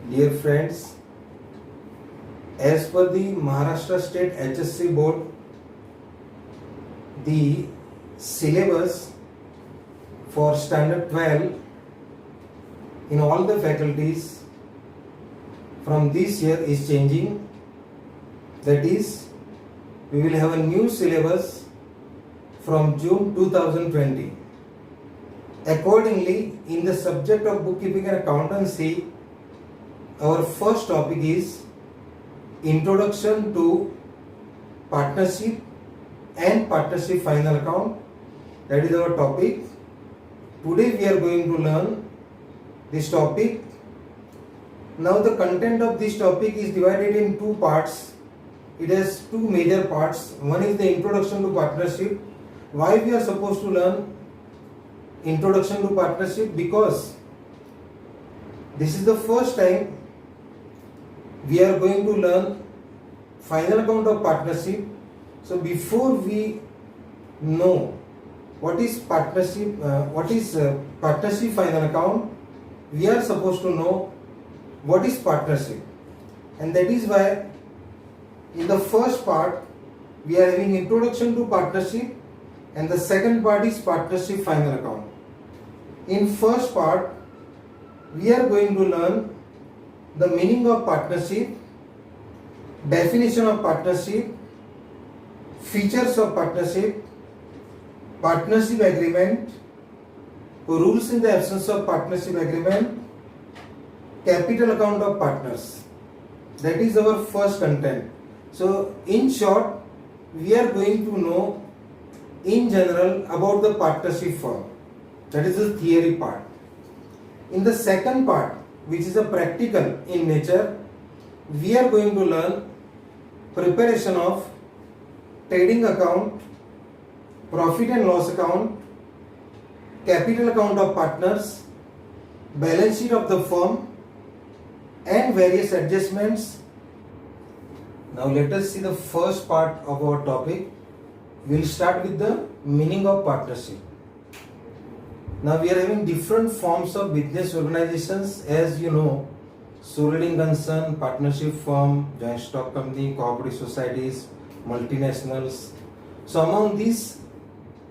Dear friends, as per the Maharashtra State HSC Board, the syllabus for Standard 12 in all the faculties from this year is changing. That is, we will have a new syllabus from June 2020. Accordingly, in the subject of bookkeeping and accountancy, our first topic is Introduction to Partnership and Partnership Final Account. That is our topic. Today we are going to learn this topic. Now the content of this topic is divided in two parts. It has two major parts. One is the Introduction to Partnership. Why we are supposed to learn Introduction to Partnership? Because this is the first time we are going to learn final account of partnership. So before we know what is partnership, partnership final account, we are supposed to know what is partnership, and that is why in the first part we are having introduction to partnership, and the second part is partnership final account. In first part we are going to learn the meaning of partnership, definition of partnership, features of partnership, partnership agreement, rules in the absence of partnership agreement, capital account of partners. That is our first content. So in short, we are going to know in general about the partnership firm. That is the theory part. In the second part, which is a practical in nature, we are going to learn preparation of trading account, profit and loss account, capital account of partners, balance sheet of the firm, and various adjustments. Now let us see the first part of our topic. We will start with the meaning of partnership. Now we are having different forms of business organizations, as you know: sole trading concern, partnership firm, joint stock company, cooperative societies, multinationals. So among these,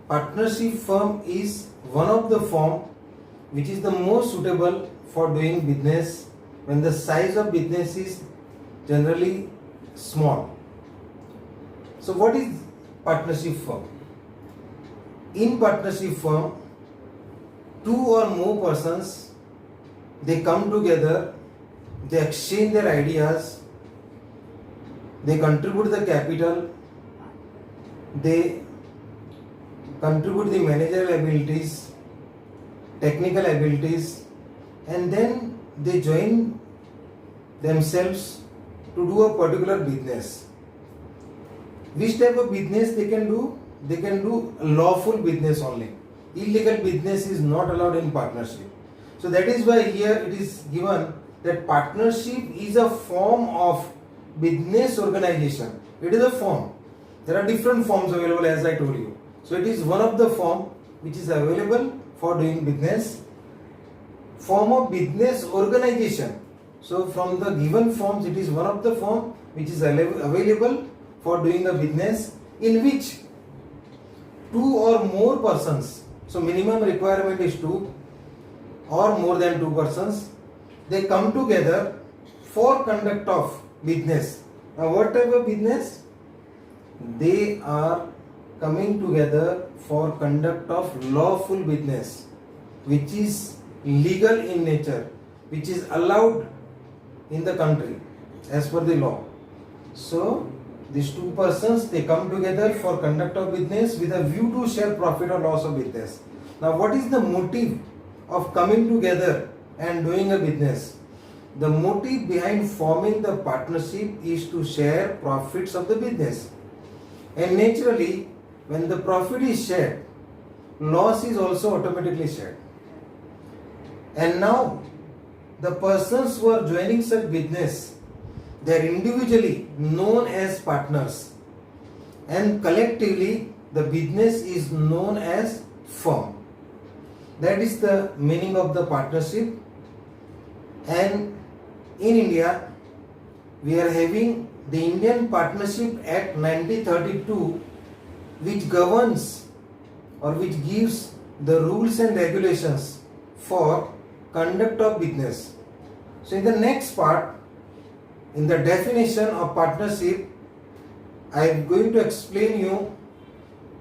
partnership firm is one of the form which is the most suitable for doing business when the size of business is generally small. So what is partnership firm? In partnership firm, two or more persons, they come together, they exchange their ideas, they contribute the capital, they contribute the managerial abilities, technical abilities, and then they join themselves to do a particular business. Which type of business they can do? They can do lawful business only. Illegal business is not allowed in partnership. So that is why here it is given that partnership is a form of business organization. It is a form. There are different forms available, as I told you. So it is one of the form which is available for doing business. Form of business organization. So from the given forms, it is one of the form which is available for doing a business, in which two or more persons, so minimum requirement is two or more than two persons, they come together for conduct of business. Now what type of business? They are coming together for conduct of lawful business, which is legal in nature, which is allowed in the country as per the law. So these two persons, they come together for conduct of business with a view to share profit or loss of business. Now what is the motive of coming together and doing a business? The motive behind forming the partnership is to share profits of the business. And naturally, when the profit is shared, loss is also automatically shared. And now the persons who are joining such business, they are individually known as partners, and collectively the business is known as firm. That is the meaning of the partnership. And in India, we are having the Indian Partnership Act 1932, which governs or which gives the rules and regulations for conduct of business. So in the next part, in the definition of partnership, I am going to explain you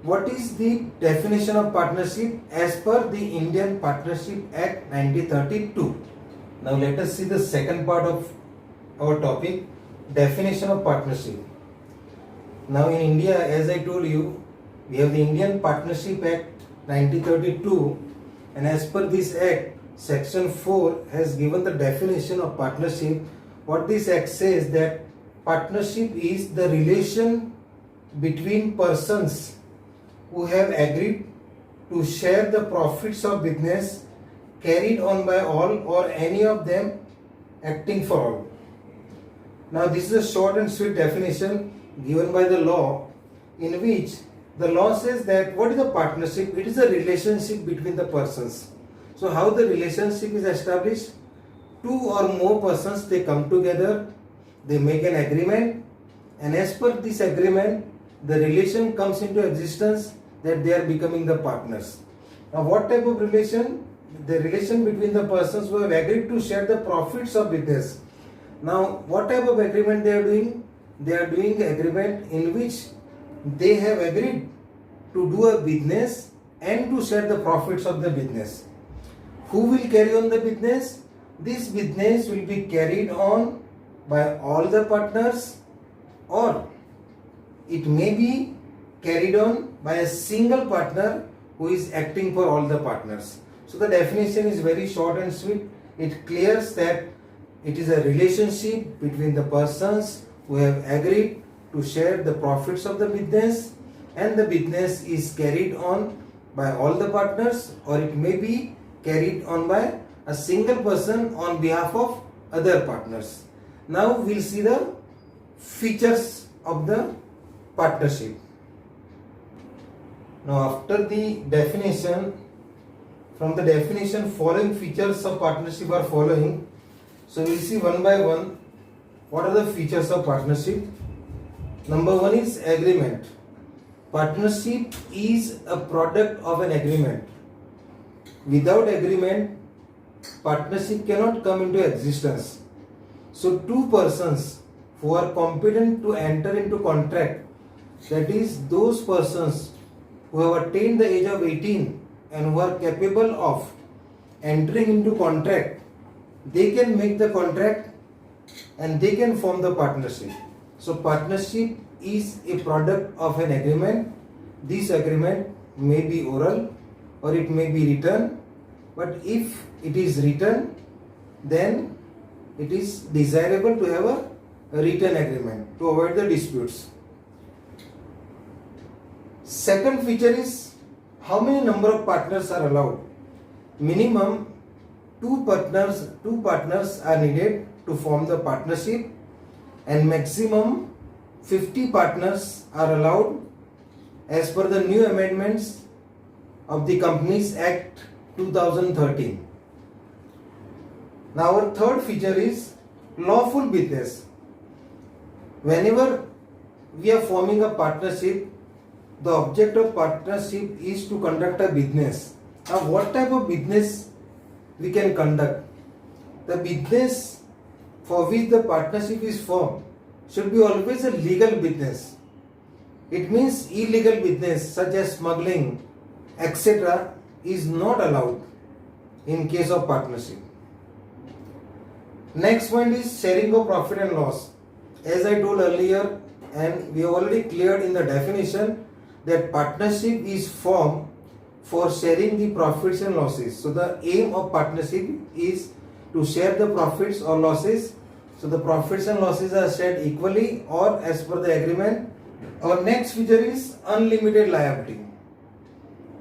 what is the definition of partnership as per the Indian Partnership Act 1932. Now let us see the second part of our topic, definition of partnership. Now in India, as I told you, we have the Indian Partnership Act 1932, and as per this act, section 4 has given the definition of partnership. What this act says, that partnership is the relation between persons who have agreed to share the profits of business carried on by all or any of them acting for all. Now this is a short and sweet definition given by the law, in which the law says that what is a partnership? It is a relationship between the persons. So how the relationship is established? Two or more persons, they come together, they make an agreement, and as per this agreement, the relation comes into existence that they are becoming the partners. Now what type of relation? The relation between the persons who have agreed to share the profits of business. Now what type of agreement they are doing? They are doing an agreement in which they have agreed to do a business and to share the profits of the business. Who will carry on the business? This business will be carried on by all the partners, or it may be carried on by a single partner who is acting for all the partners. So the definition is very short and sweet. It clears that it is a relationship between the persons who have agreed to share the profits of the business, and the business is carried on by all the partners, or it may be carried on by a single person on behalf of other partners. Now we'll see the features of the partnership. Now after the definition, from the definition, following features of partnership are following. So we'll see one by one what are the features of partnership. Number one is agreement. Partnership is a product of an agreement. Without agreement, partnership cannot come into existence. So two persons who are competent to enter into contract, that is those persons who have attained the age of 18 and who are capable of entering into contract, they can make the contract and they can form the partnership. So partnership is a product of an agreement. This agreement may be oral or it may be written, but if it is written, then it is desirable to have a written agreement to avoid the disputes. Second feature is how many number of partners are allowed. Minimum two partners are needed to form the partnership, and maximum 50 partners are allowed as per the new amendments of the Companies Act 2013. Now our third feature is lawful business. Whenever we are forming a partnership, the object of partnership is to conduct a business. Now what type of business we can conduct? The business for which the partnership is formed should be always a legal business. It means illegal business such as smuggling, etc. is not allowed in case of partnership. Next point is sharing of profit and loss. As I told earlier, and we have already cleared in the definition, that partnership is formed for sharing the profits and losses. So the aim of partnership is to share the profits or losses. So the profits and losses are shared equally or as per the agreement. Our next feature is unlimited liability.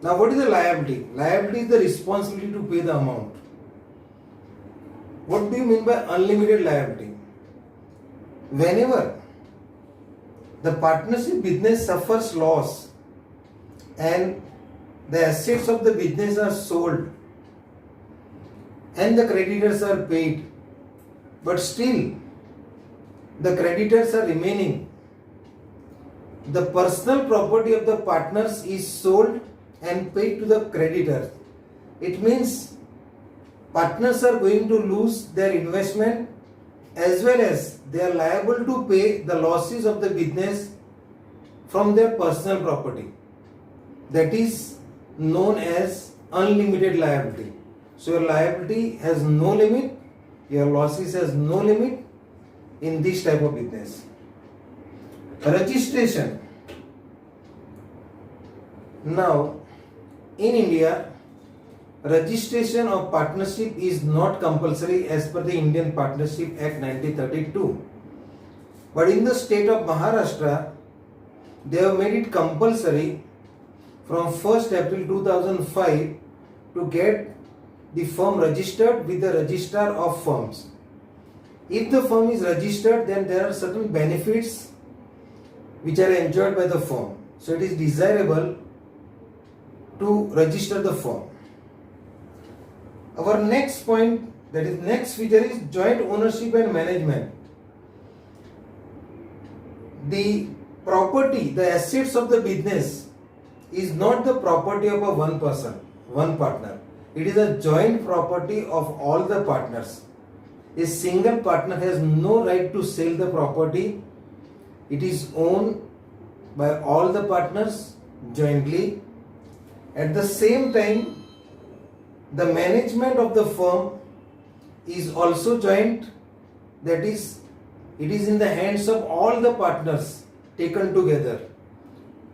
Now what is the liability? Liability is the responsibility to pay the amount. What do you mean by unlimited liability? Whenever the partnership business suffers loss and the assets of the business are sold and the creditors are paid, but still the creditors are remaining. The personal property of the partners is sold and paid to the creditors. It means partners are going to lose their investment as well as they are liable to pay the losses of the business from their personal property. That is known as unlimited liability. So your liability has no limit, your losses has no limit in this type of business. Registration. Now, in India, registration of partnership is not compulsory as per the Indian Partnership Act 1932. But in the state of Maharashtra, they have made it compulsory from 1st April 2005 to get the firm registered with the registrar of firms. If the firm is registered, then there are certain benefits which are enjoyed by the firm. So it is desirable to register the firm. Our next point, that is next feature, is joint ownership and management. The property, the assets of the business is not the property of a one person, one partner. It is a joint property of all the partners. A single partner has no right to sell the property. It is owned by all the partners jointly. At the same time, the management of the firm is also joint. That is, it is in the hands of all the partners taken together.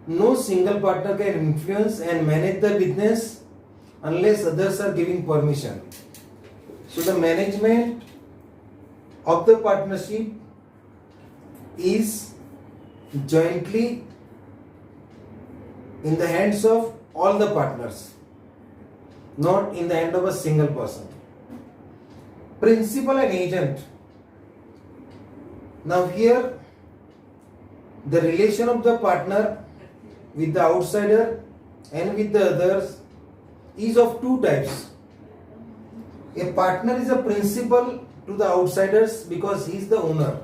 No single partner can influence and manage the business unless others are giving permission. So the management of the partnership is jointly in the hands of all the partners, not in the hand of a single person. Principal and agent. Now here, the relation of the partner with the outsider and with the others is of two types. A partner is a principal to the outsiders because he is the owner,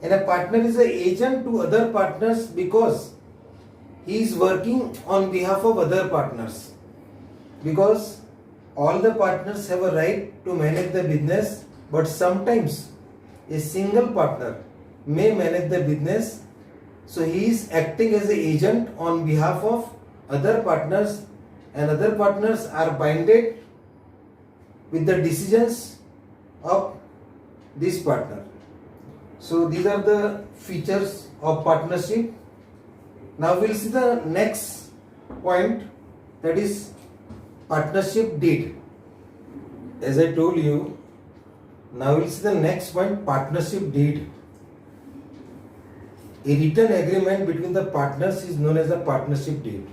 and a partner is an agent to other partners because he is working on behalf of other partners. Because all the partners have a right to manage the business, but sometimes a single partner may manage the business, so he is acting as an agent on behalf of other partners, and other partners are binded with the decisions of this partner. So these are the features of partnership. Now we'll see the next point, that is partnership deed. As I told you, now we'll see the next point, partnership deed. A written agreement between the partners is known as a partnership deed.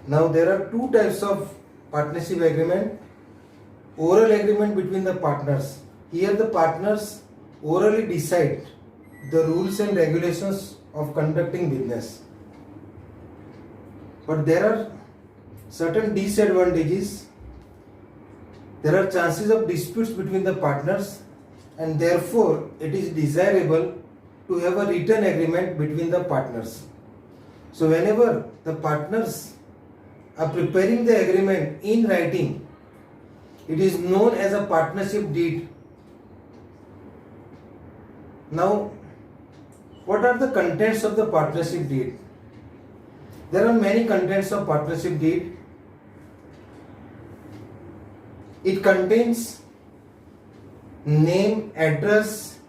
Now there are two types of partnership agreement. Oral agreement between the partners. Here the partners orally decide the rules and regulations of conducting business. But there are certain disadvantages. There are chances of disputes between the partners, and therefore it is desirable to have a written agreement between the partners. So whenever the partners are preparing the agreement in writing, it is known as a partnership deed. Now, what are the contents of the partnership deed? There are many contents of partnership deed. It contains name, address,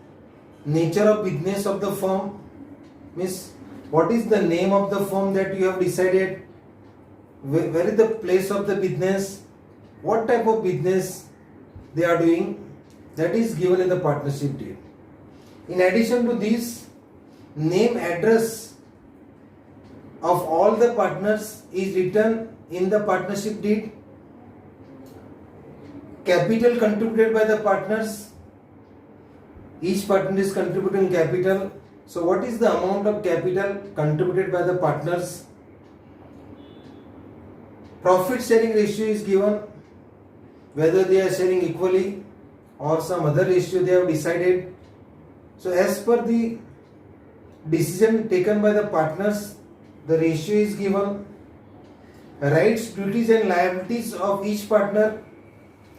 nature of business of the firm, means what is the name of the firm that you have decided, where is the place of the business, what type of business they are doing, that is given in the partnership deed. In addition to this, name, address of all the partners is written in the partnership deed. Capital contributed by the partners, each partner is contributing capital. So what is the amount of capital contributed by the partners? Profit sharing ratio is given, whether they are sharing equally or some other ratio they have decided. So as per the decision taken by the partners, the ratio is given. Rights, duties and liabilities of each partner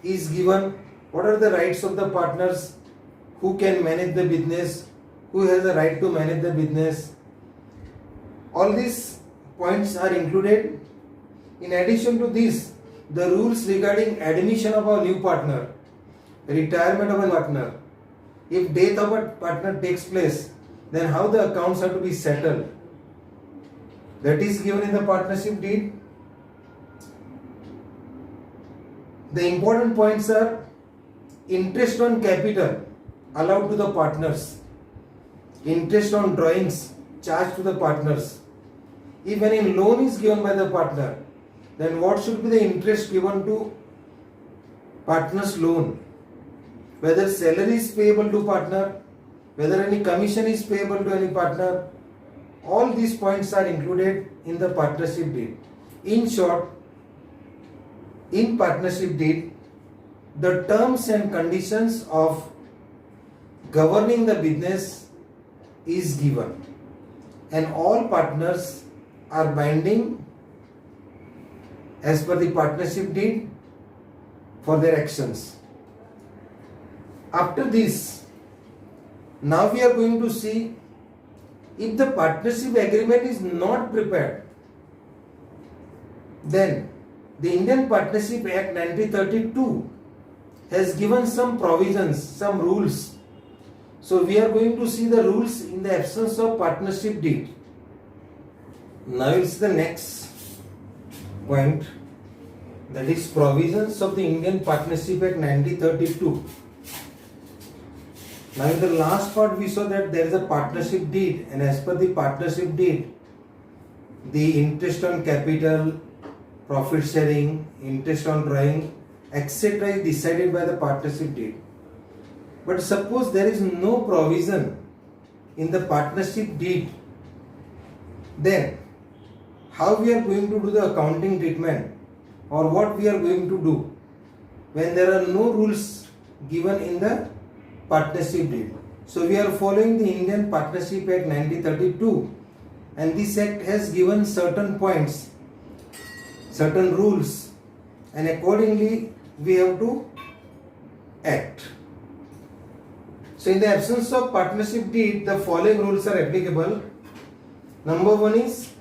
is given. What are the rights of the partners? Who can manage the business? Who has the right to manage the business? All these points are included. In addition to this, the rules regarding admission of a new partner, retirement of a partner, if death of a partner takes place, then how the accounts are to be settled. That is given in the partnership deed. The important points are interest on capital allowed to the partners, interest on drawings charged to the partners. If any loan is given by the partner, then what should be the interest given to partner's loan? Whether salary is payable to partner, whether any commission is payable to any partner, all these points are included in the partnership deed. In short, in partnership deed, the terms and conditions of governing the business is given, and all partners are binding as per the partnership deed for their actions. After this, now we are going to see if the partnership agreement is not prepared, then the Indian Partnership Act 1932 has given some provisions, some rules. So we are going to see the rules in the absence of partnership deed. Now it's the next point, that is provisions of the Indian Partnership Act 1932. Now in the last part we saw that there is a partnership deed, and as per the partnership deed, the interest on capital, profit sharing, interest on drawing, etc. is decided by the partnership deed. But suppose there is no provision in the partnership deed, then how we are going to do the accounting treatment, or what we are going to do when there are no rules given in the partnership deed? So we are following the Indian Partnership Act 1932, and this act has given certain points, certain rules, and accordingly we have to act. So in the absence of partnership deed, the following rules are applicable. Number one is,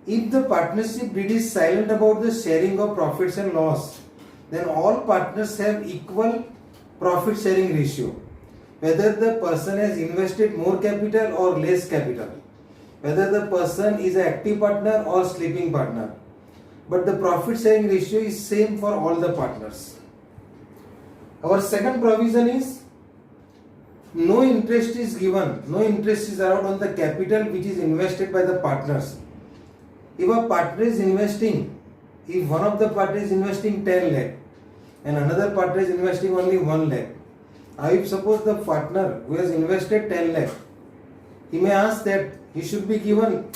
if the partnership deed is silent about the sharing of profits and loss, then all partners have equal profit sharing ratio, whether the person has invested more capital or less capital, whether the person is an active partner or sleeping partner, but the profit sharing ratio is same for all the partners. Our second provision is, no interest is given, no interest is allowed on the capital which is invested by the partners. If a partner is investing, if one of the partners is investing 10 lakh and another partner is investing only 1 lakh, if suppose the partner who has invested 10 lakh, he may ask that he should be given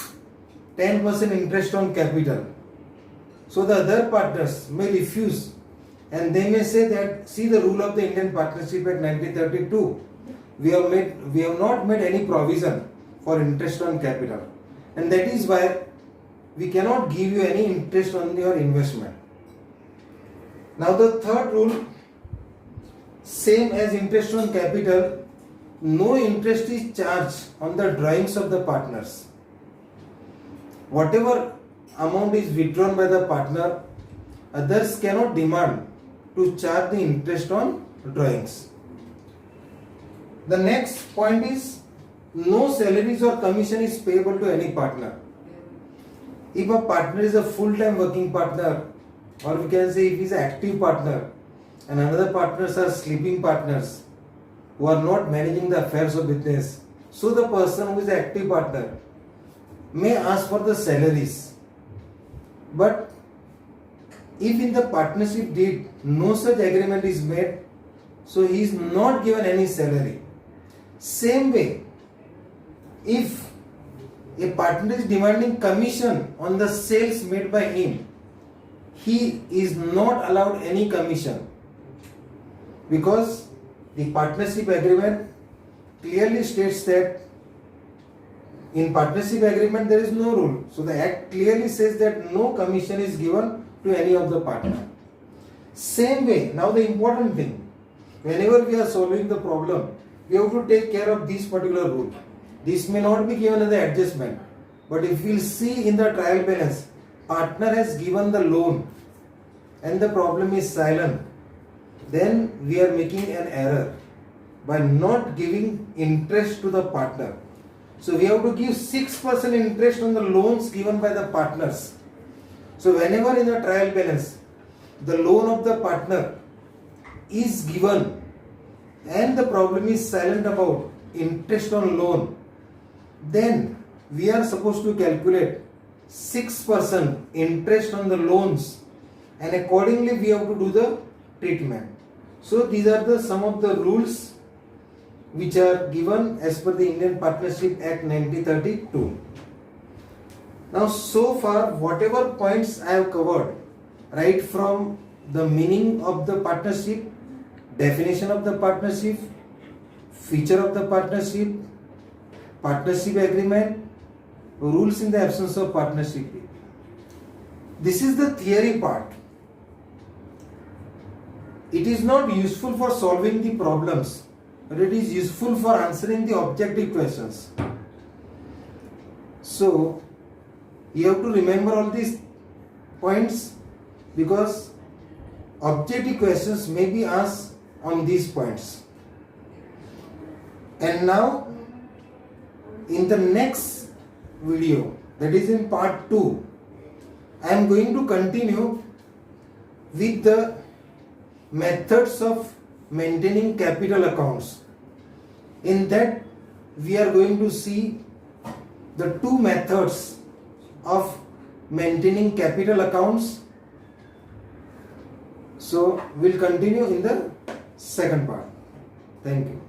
10% interest on capital. So the other partners may refuse, and they may say that, see the rule of the Indian Partnership Act 1932, we have not made any provision for interest on capital, and that is why we cannot give you any interest on your investment. Now the third rule, same as interest on capital, no interest is charged on the drawings of the partners. Whatever amount is withdrawn by the partner, others cannot demand to charge the interest on drawings. The next point is, no salaries or commission is payable to any partner. If a partner is a full-time working partner, or we can say if he is an active partner, and another partners are sleeping partners who are not managing the affairs of business, so the person who is an active partner may ask for the salaries. But if in the partnership deed no such agreement is made, so he is not given any salary. Same way, if a partner is demanding commission on the sales made by him, he is not allowed any commission. because the partnership agreement clearly states that in partnership agreement there is no rule. So the act clearly says that no commission is given to any of the partner. Same way, now the important thing, whenever we are solving the problem, we have to take care of this particular rule. This may not be given as the adjustment, but if we will see in the trial balance, partner has given the loan and the problem is silent, then we are making an error by not giving interest to the partner. So we have to give 6% interest on the loans given by the partners. So whenever in the trial balance, the loan of the partner is given and the problem is silent about interest on loan, then we are supposed to calculate 6% interest on the loans, and accordingly we have to do the treatment. So these are the some of the rules which are given as per the Indian Partnership Act 1932. Now so far whatever points I have covered, right from the meaning of the partnership, definition of the partnership, feature of the partnership, partnership agreement, rules in the absence of partnership. This is the theory part. It is not useful for solving the problems, but it is useful for answering the objective questions. So you have to remember all these points because objective questions may be asked on these points. And now in the next video, that is in part 2, I am going to continue with the methods of maintaining capital accounts. In that we are going to see the two methods of maintaining capital accounts. So we'll continue in the second part. Thank you.